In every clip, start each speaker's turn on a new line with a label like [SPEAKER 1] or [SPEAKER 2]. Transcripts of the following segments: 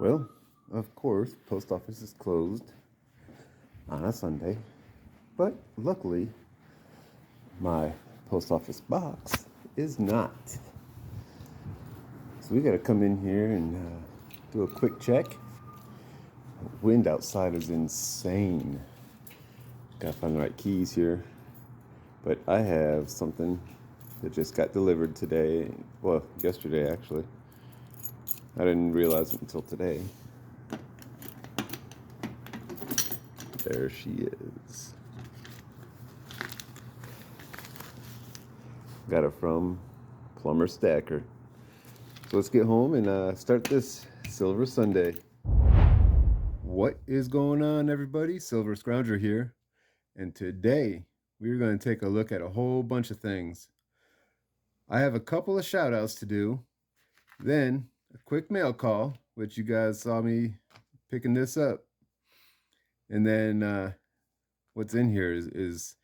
[SPEAKER 1] Well, of course, post office is closed on a Sunday, but luckily, my post office box is not. So we got to come in here and do a quick check. Wind outside is insane. Got to find the right keys here. But I have something that just got delivered today. Well, yesterday actually. I didn't realize it until today. There she is. Got it from Plumber Stacker. So let's get home and start this Silver Sunday. What is going on, everybody? Silver Scrounger here. And today we're going to take a look at a whole bunch of things. I have a couple of shout outs to do. Then a quick mail call, which you guys saw me picking this up. And then what's in here is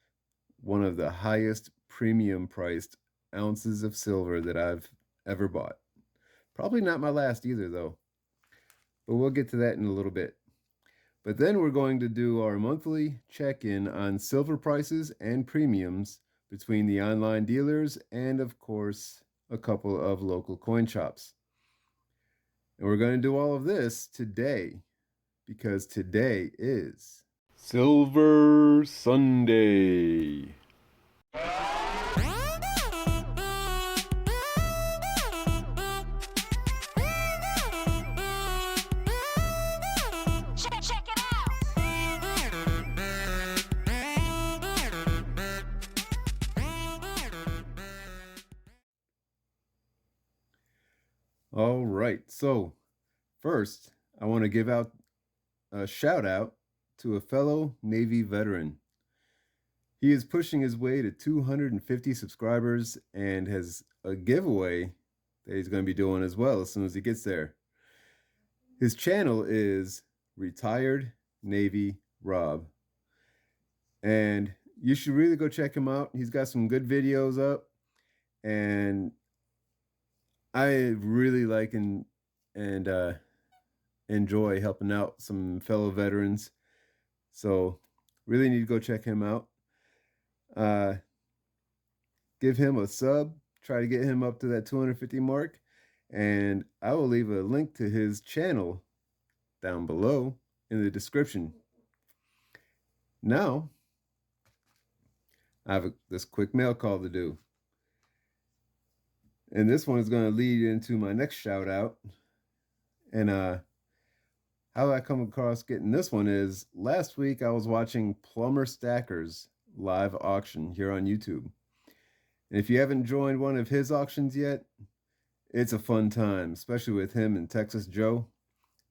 [SPEAKER 1] one of the highest premium priced ounces of silver that I've ever bought. Probably not my last either, though. But we'll get to that in a little bit. But then we're going to do our monthly check-in on silver prices and premiums between the online dealers and, of course, a couple of local coin shops. And we're going to do all of this today because today is Silver Sunday. All right, so first, I want to give out a shout out to a fellow Navy veteran. He is pushing his way to 250 subscribers and has a giveaway that he's going to be doing as well as soon as he gets there. His channel is Retired Navy Rob, and you should really go check him out. He's got some good videos up, and I really like and enjoy helping out some fellow veterans. So really need to go check him out. Give him a sub, try to get him up to that 250 mark, and I will leave a link to his channel down below in the description. Now, I have this quick mail call to do. And this one is going to lead into my next shout out. And how I come across getting this one is last week I was watching Plumber Stacker's live auction here on YouTube. And if you haven't joined one of his auctions yet, it's a fun time, especially with him and Texas Joe.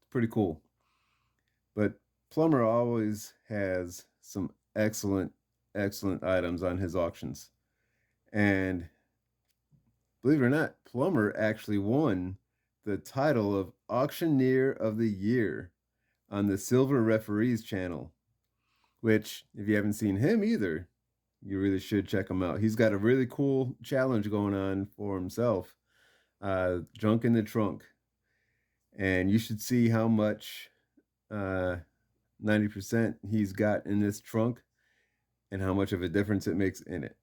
[SPEAKER 1] It's pretty cool. But Plumber always has some excellent items on his auctions. And believe it or not, Plumber actually won the title of Auctioneer of the Year on the Silver Referees channel, which, if you haven't seen him either, you really should check him out. He's got a really cool challenge going on for himself, Junk in the Trunk. And you should see how much 90% he's got in this trunk and how much of a difference it makes in it.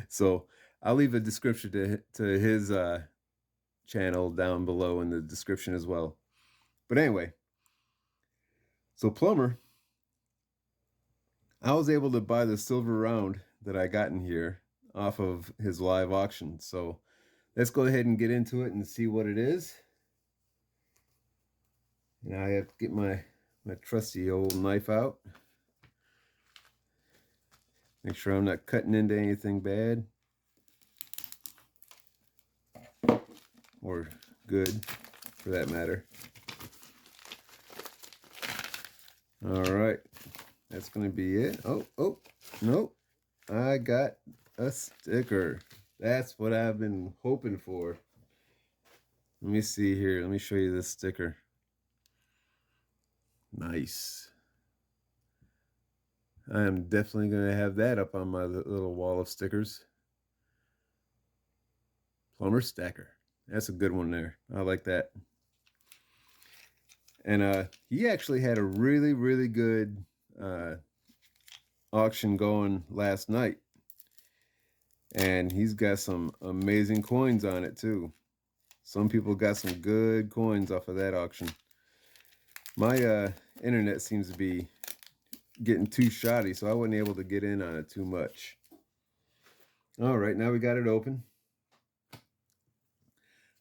[SPEAKER 1] So I'll leave a description to his channel down below in the description as well. But anyway, so Plumber, I was able to buy the silver round that I got in here off of his live auction. So let's go ahead and get into it and see what it is. And I have to get my trusty old knife out. Make sure I'm not cutting into anything bad. Or good, for that matter. All right, that's going to be it. Oh, nope. I got a sticker. That's what I've been hoping for. Let me see here. Let me show you this sticker. Nice. I am definitely going to have that up on my little wall of stickers. Plumber Stacker. That's a good one there. I like that. And he actually had a really, really good auction going last night. And he's got some amazing coins on it too. Some people got some good coins off of that auction. My internet seems to be getting too shoddy, so I wasn't able to get in on it too much. All right, now we got it open.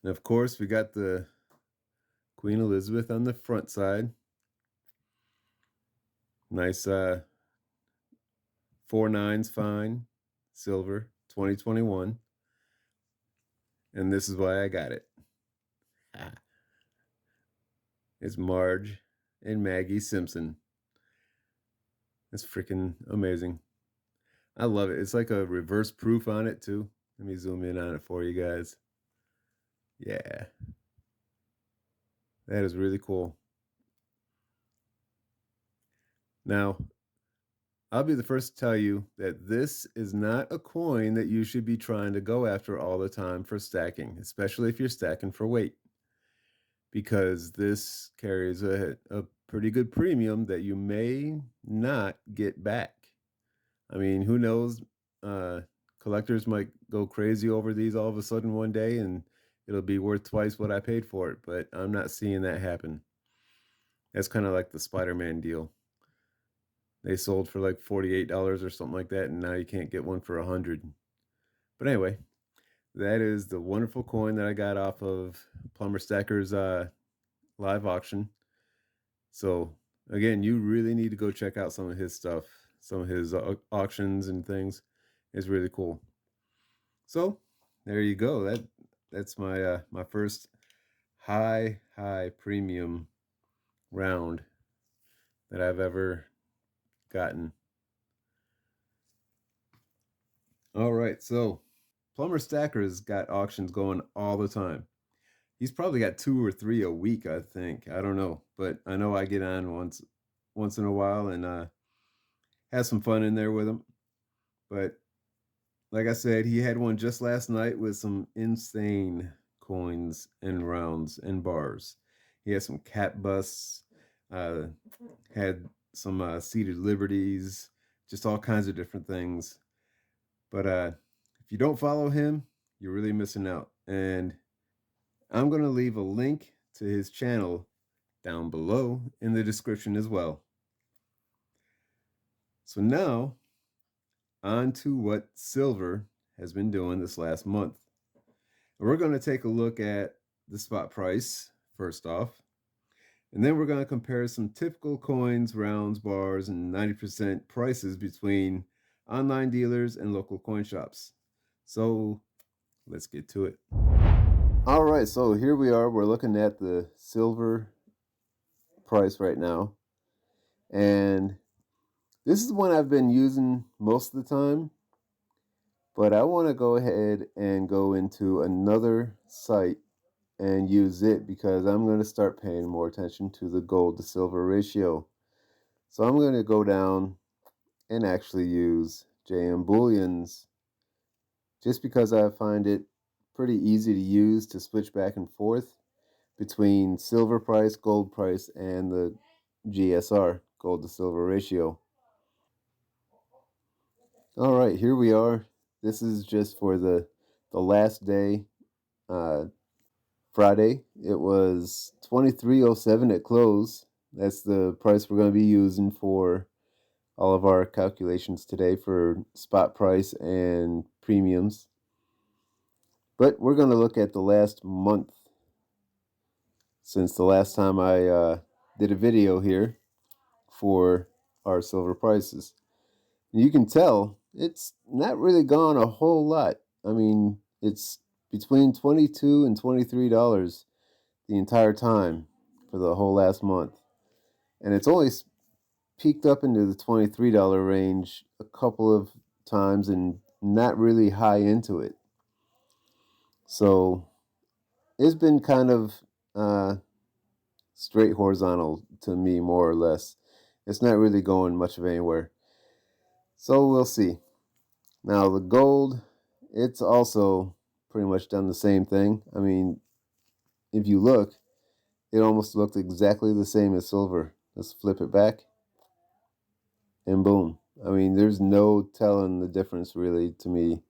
[SPEAKER 1] And of course, we got the Queen Elizabeth on the front side. Nice 4/9s fine, silver, 2021. And this is why I got it. It's Marge and Maggie Simpson. It's freaking amazing. I love it. It's like a reverse proof on it too. Let me zoom in on it for you guys. Yeah. That is really cool. Now, I'll be the first to tell you that this is not a coin that you should be trying to go after all the time for stacking, especially if you're stacking for weight, because this carries a pretty good premium that you may not get back. I mean, who knows? Collectors might go crazy over these all of a sudden one day and it'll be worth twice what I paid for it, but I'm not seeing that happen. That's kind of like the Spider-Man deal. They sold for like $48 or something like that, and now you can't get one for $100. But anyway, that is the wonderful coin that I got off of Plumber Stacker's live auction. So again, you really need to go check out some of his stuff, some of his auctions and things. It's really cool. So there you go. That's my my first high premium round that I've ever gotten. All right, so Plumber Stacker's got auctions going all the time. He's probably got 2 or 3 a week, I think. I don't know, but I know I get on once in a while and have some fun in there with him. But like I said, he had one just last night with some insane coins and rounds and bars. He had some cat busts, uh, had some seated liberties, just all kinds of different things. But if you don't follow him, you're really missing out. And I'm going to leave a link to his channel down below in the description as well. So now, on to what silver has been doing this last month. We're going to take a look at the spot price first off, and then we're going to compare some typical coins, rounds, bars, and 90% prices between online dealers and local coin shops. So let's get to it. All right, so here we are. We're looking at the silver price right now, and this is the one I've been using most of the time, but I want to go ahead and go into another site and use it because I'm going to start paying more attention to the gold to silver ratio. So I'm going to go down and actually use JM Bullions just because I find it pretty easy to use to switch back and forth between silver price, gold price, and the GSR, gold to silver ratio. All right, here we are. This is just for the last day, Friday. It was 23.07 at close. That's the price we're going to be using for all of our calculations today for spot price and premiums. But we're going to look at the last month since the last time I did a video here for our silver prices. You can tell it's not really gone a whole lot. I mean, it's between $22 and $23 the entire time for the whole last month. And it's only peaked up into the $23 range a couple of times and not really high into it. So it's been kind of straight horizontal to me, more or less. It's not really going much of anywhere. So we'll see. Now the gold, it's also pretty much done the same thing. I mean, if you look, it almost looked exactly the same as silver. Let's flip it back, and boom. I mean, there's no telling the difference really to me.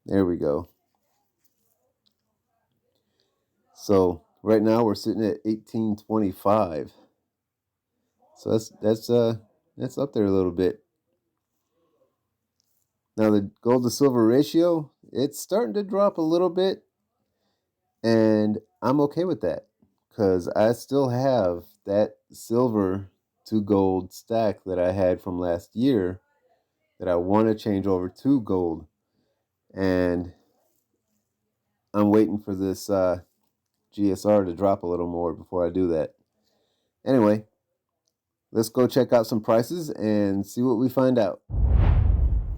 [SPEAKER 1] There we go. So right now we're sitting at 1825. So that's up there a little bit. Now the gold to silver ratio, it's starting to drop a little bit, and I'm okay with that because I still have that silver to gold stack that I had from last year that I want to change over to gold, and I'm waiting for this GSR to drop a little more before I do that. Anyway, let's go check out some prices and see what we find out.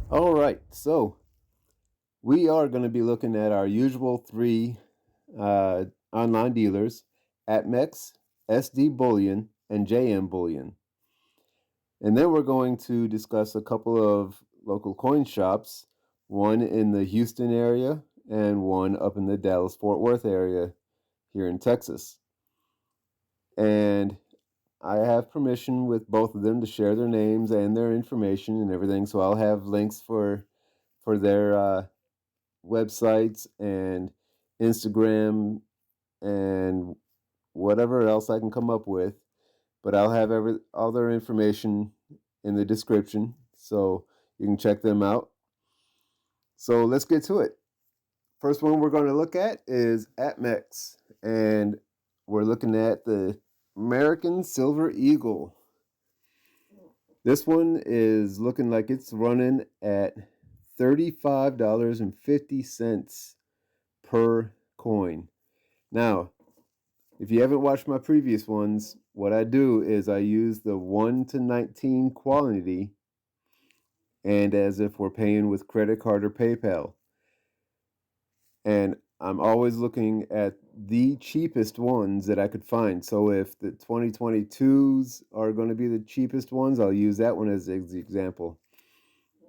[SPEAKER 1] All right, so we are going to be looking at our usual three online dealers: ATMEX, SD Bullion, and JM Bullion. And then we're going to discuss a couple of local coin shops, one in the Houston area and one up in the Dallas-Fort Worth area here in Texas. And I have permission with both of them to share their names and their information and everything, so I'll have links for their websites and Instagram and whatever else I can come up with. But I'll have all their information in the description, so you can check them out. So let's get to it. First one we're going to look at is ATMEX, and we're looking at the American Silver Eagle. This one is looking like it's running at $35.50 per coin. Now, if you haven't watched my previous ones, what I do is I use the 1 to 19 quantity, and as if we're paying with credit card or PayPal. And I'm always looking at the cheapest ones that I could find. So if the 2022s are going to be the cheapest ones, I'll use that one as the example.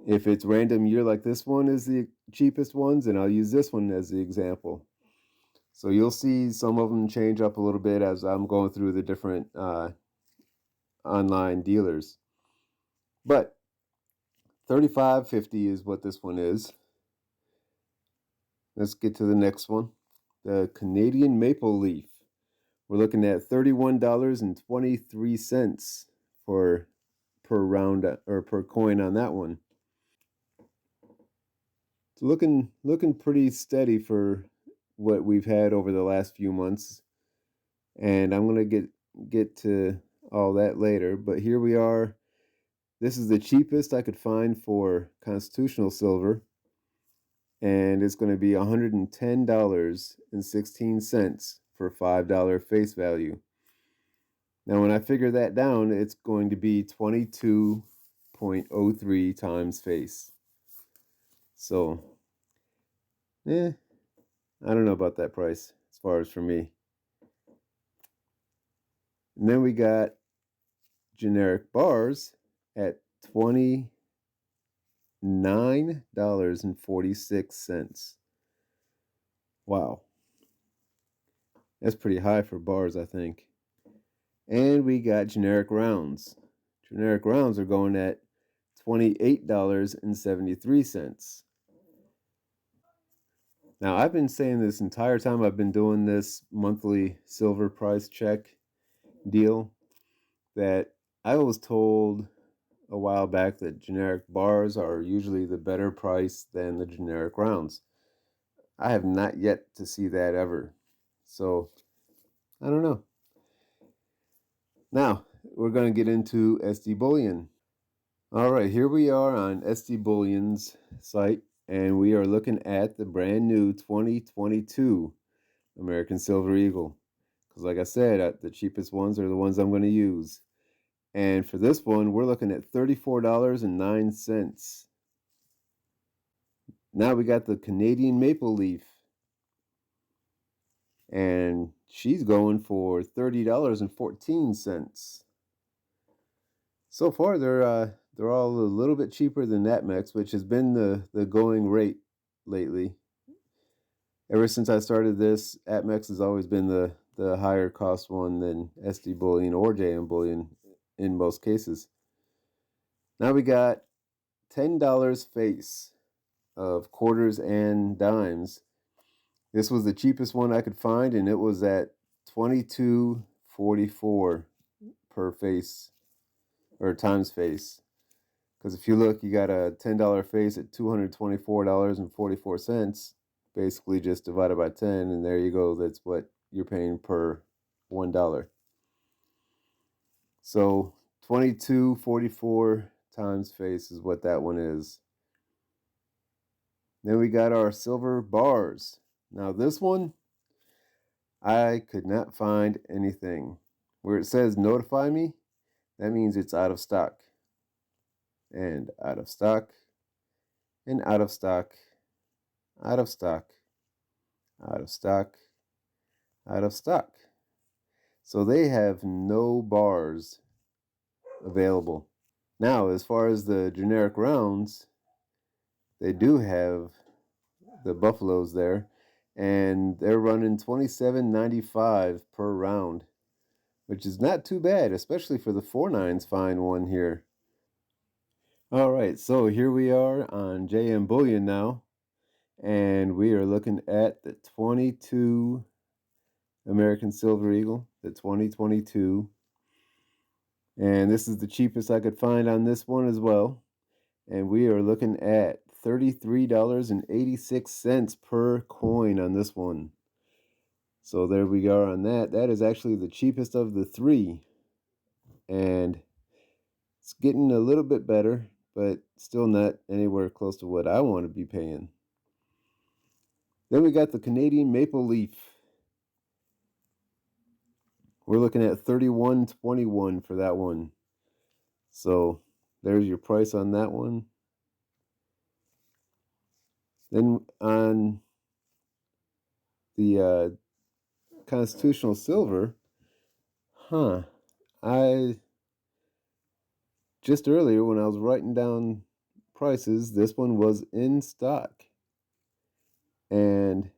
[SPEAKER 1] If it's random year like this one is the cheapest ones, then I'll use this one as the example. So you'll see some of them change up a little bit as I'm going through the different online dealers. But $35.50 is what this one is. Let's get to the next one. The Canadian Maple Leaf. We're looking at $31.23 for per round or per coin on that one. It's looking pretty steady for what we've had over the last few months. And I'm going to get to all that later, but here we are. This is the cheapest I could find for constitutional silver, and it's going to be $110.16 for $5 face value. Now, when I figure that down, it's going to be 22.03 times face. So, I don't know about that price as far as for me. And then we got generic bars at $29.46. Wow. That's pretty high for bars, I think. And we got generic rounds. Generic rounds are going at $28.73. Now, I've been saying this entire time I've been doing this monthly silver price check deal that I was told a while back that generic bars are usually the better price than the generic rounds. I have not yet to see that ever. So, I don't know. Now, we're going to get into SD Bullion. All right, here we are on SD Bullion's site, and we are looking at the brand new 2022 American Silver Eagle. Because like I said, the cheapest ones are the ones I'm going to use. And for this one, we're looking at $34.09. Now we got the Canadian Maple Leaf, and she's going for $30.14. So far, they're all a little bit cheaper than ATMEX, which has been the going rate lately. Ever since I started this, APMEX has always been the higher cost one than SD Bullion or JM Bullion in most cases. Now we got $10 face of quarters and dimes. This was the cheapest one I could find, and it was at $22.44 per face, or times face. Because if you look, you got a $10 face at $224.44, basically just divided by 10, and there you go. That's what you're paying per $1. So $22.44 times face is what that one is. Then we got our silver bars. Now this one, I could not find anything. Where it says notify me, that means it's out of stock. And out of stock, and out of stock, out of stock, out of stock, out of stock. So they have no bars available. Now, as far as the generic rounds, they do have the Buffaloes there, and they're running $27.95 per round, which is not too bad, especially for the 4.9s fine one here. All right, so here we are on JM Bullion now, and we are looking at the 22 American Silver Eagle, the 2022. And this is the cheapest I could find on this one as well. And we are looking at $33.86 per coin on this one. So there we are on that. That is actually the cheapest of the three. And it's getting a little bit better, but still not anywhere close to what I want to be paying. Then we got the Canadian Maple Leaf. We're looking at $31.21 for that one. So there's your price on that one. Then on the Constitutional Silver, I just earlier when I was writing down prices, this one was in stock. And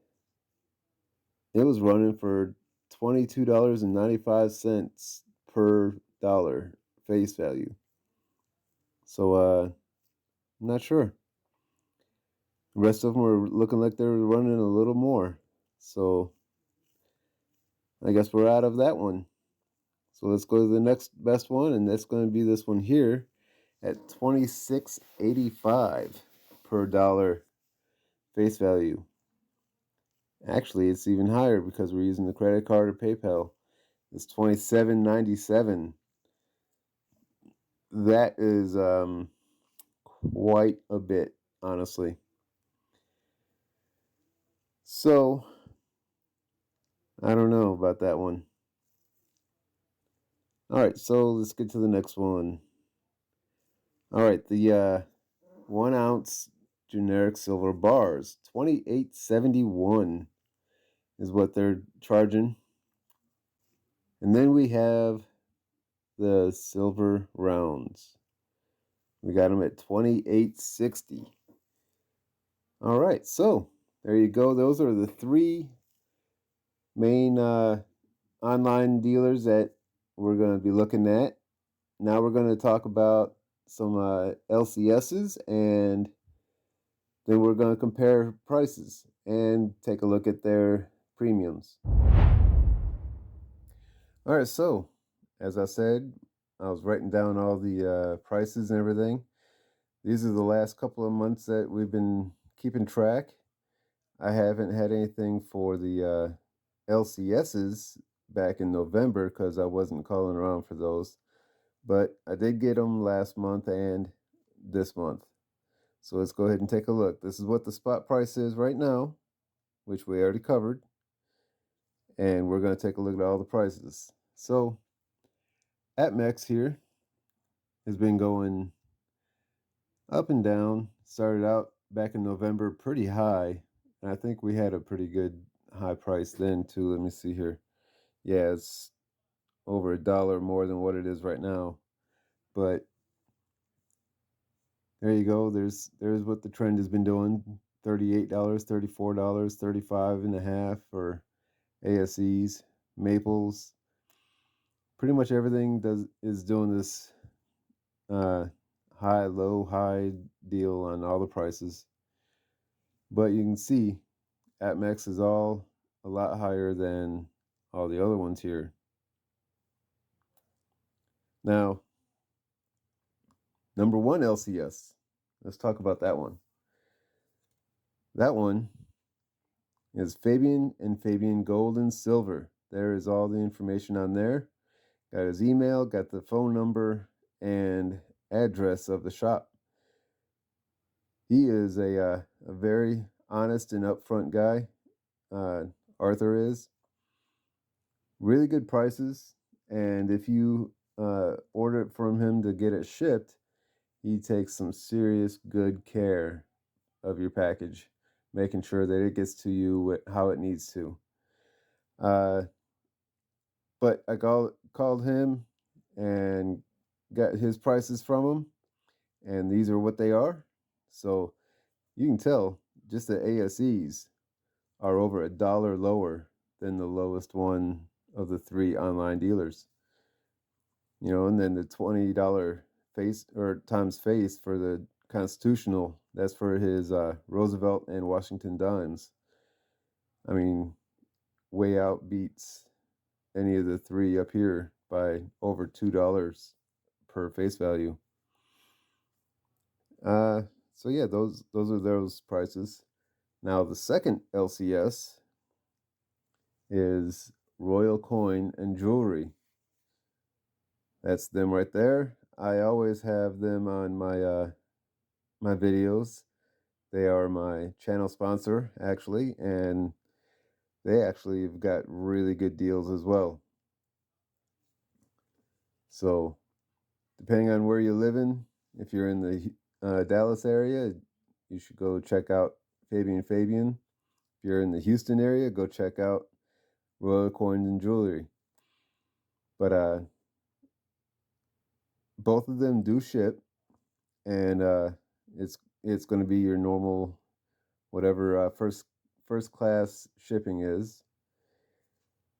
[SPEAKER 1] it was running for $22.95 per dollar face value. So I'm not sure. The rest of them were looking like they were running a little more. So I guess we're out of that one. So let's go to the next best one, and that's going to be this one here at $26.85 per dollar face value. Actually, it's even higher because we're using the credit card or PayPal. It's $27.97. That is quite a bit, honestly. So I don't know about that one. All right, so let's get to the next one. All right, the 1 ounce generic silver bars, $28.71 is what they're charging. And then we have the silver rounds. We got them at $28.60. All right, so there you go. Those are the three main online dealers that we're going to be looking at. Now we're going to talk about some LCSs, and then we're going to compare prices and take a look at their premiums. All right, so as I said, I was writing down all the prices and everything. These are the last couple of months that we've been keeping track. I haven't had anything for the LCSs back in November because I wasn't calling around for those. But I did get them last month and this month. So let's go ahead and take a look. This is what the spot price is right now, which we already covered. And we're going to take a look at all the prices. So APMEX here has been going up and down. Started out back in November pretty high. And I think we had a pretty good high price then too. Let me see here. Yeah, it's over $1 more than what it is right now. But there you go. There's what the trend has been doing. $38, $34, 35 and a half for ASEs, Maples. Pretty much everything is doing this high, low, high deal on all the prices. But you can see ATMEX is all a lot higher than all the other ones here. Now, number one LCS. Let's talk about that one. That one is Fabian and Fabian Gold and Silver. There is all the information on there. Got his email, got the phone number and address of the shop. He is a very honest and upfront guy. Arthur is. Really good prices. And if you order it from him to get it shipped, he takes some serious good care of your package, making sure that it gets to you how it needs to. But I called him and got his prices from him, and these are what they are. So you can tell just the ASEs are over $1 lower than the lowest one of the three online dealers. You know, and then the $20 face or times face for the Constitutional, that's for his Roosevelt and Washington dimes. I mean, way outbeats any of the three up here by over $2 per face value. So yeah, those are those prices. Now the second LCS is Royal Coin and Jewelry. That's them right there. I always have them on my my videos. They are my channel sponsor actually, and they actually have got really good deals as well. So depending on where you live in, if you're in the Dallas area, you should go check out Fabian Fabian. If you're in the Houston area, go check out Royal Coins and Jewelry. But both of them do ship, and it's going to be your normal whatever first class shipping is.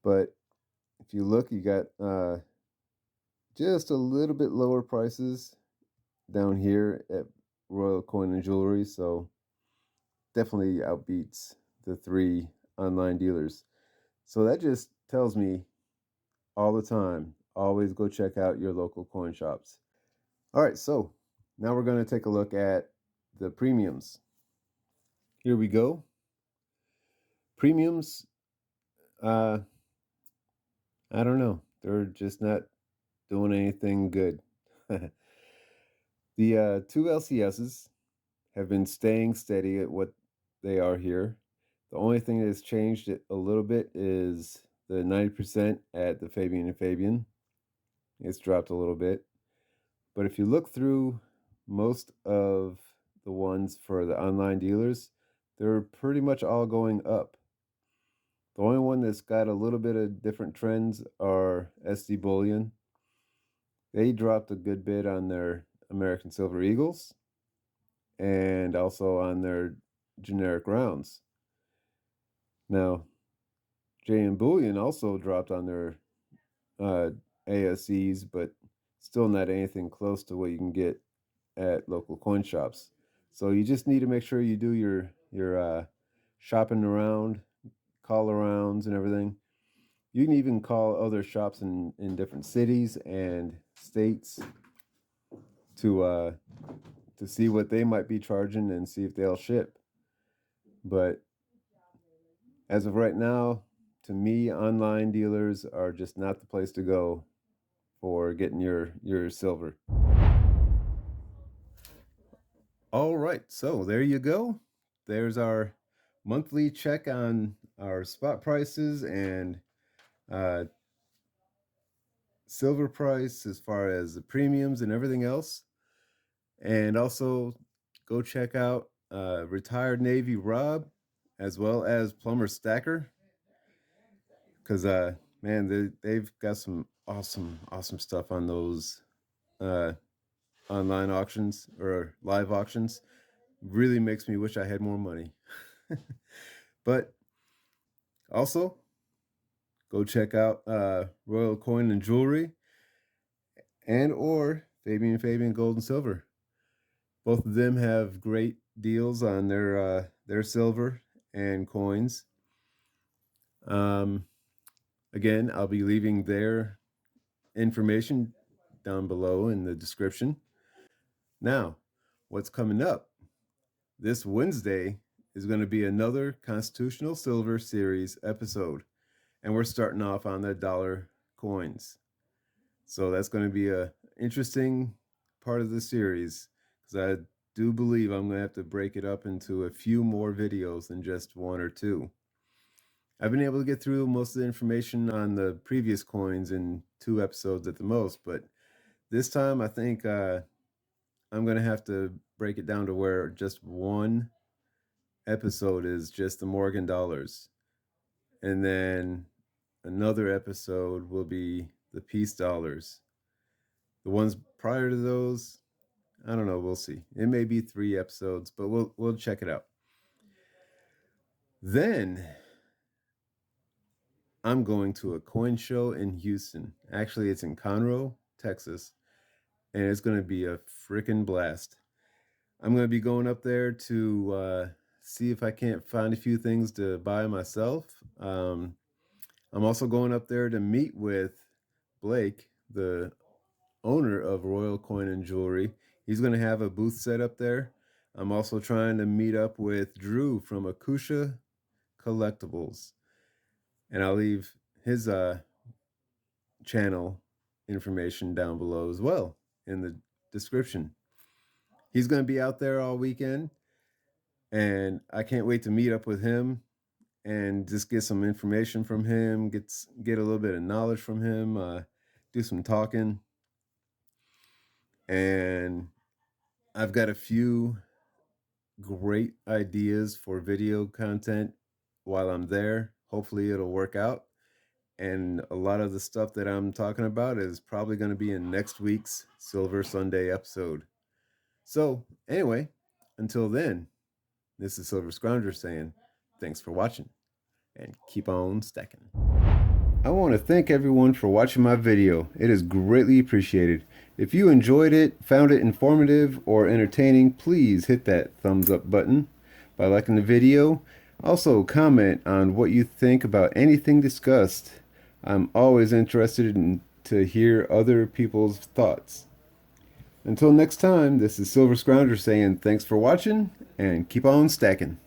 [SPEAKER 1] But if you look, you got just a little bit lower prices down here at Royal Coin and Jewelry, so definitely outbeats the three online dealers. So that just tells me all the time, always go check out your local coin shops. All right, so now we're going to take a look at the premiums. Here we go. Premiums, I don't know. They're just not doing anything good. The two LCSs have been staying steady at what they are here. The only thing that has changed it a little bit is the 90% at the Fabian and Fabian. It's dropped a little bit. But if you look through most of the ones for the online dealers, they're pretty much all going up. The only one that's got a little bit of different trends are SD Bullion. They dropped a good bit on their American Silver Eagles and also on their generic rounds. Now, J and Bullion also dropped on their ASEs, but still not anything close to what you can get at local coin shops. So you just need to make sure you do your shopping around, call arounds and everything. You can even call other shops in different cities and states to see what they might be charging and see if they'll ship. But as of right now, to me, online dealers are just not the place to go for getting your silver. All right, so there you go. There's our monthly check on our spot prices and silver price as far as the premiums and everything else. And also go check out Retired Navy Rob as well as Plumber Stacker, because man, they've got some awesome stuff on those online auctions or live auctions. Really makes me wish I had more money. But also, go check out Royal Coin and Jewelry and or Fabian Gold and Silver. Both of them have great deals on their silver and coins. Again, I'll be leaving their information down below in the description. Now, what's coming up? This Wednesday is going to be another Constitutional Silver Series episode, and we're starting off on the dollar coins. So that's going to be a interesting part of the series, because I do believe I'm going to have to break it up into a few more videos than just one or two. I've been able to get through most of the information on the previous coins in 2 episodes at the most, but this time I think I'm going to have to break it down to where just one episode is just the Morgan dollars, and then another episode will be the peace dollars. The ones prior to those, I don't know, we'll see. It may be 3 episodes, but we'll check it out. Then I'm going to a coin show in Houston. Actually, it's in Conroe, Texas, and it's going to be a freaking blast. I'm going to be going up there to see if I can't find a few things to buy myself. I'm also going up there to meet with Blake, the owner of Royal Coin and Jewelry. He's going to have a booth set up there. I'm also trying to meet up with Drew from Acousha Collectibles, and I'll leave his channel information down below as well in the description. He's going to be out there all weekend, and I can't wait to meet up with him and just get some information from him, get a little bit of knowledge from him, do some talking. And I've got a few great ideas for video content while I'm there. Hopefully it'll work out. And a lot of the stuff that I'm talking about is probably going to be in next week's Silver Sunday episode. So anyway, until then, this is Silver Scrounger saying thanks for watching and keep on stacking. I want to thank everyone for watching my video. It is greatly appreciated. If you enjoyed it, found it informative or entertaining, please hit that thumbs up button by liking the video. Also comment on what you think about anything discussed. I'm always interested to hear other people's thoughts. Until next time, this is Silver Scrounger saying thanks for watching and keep on stacking.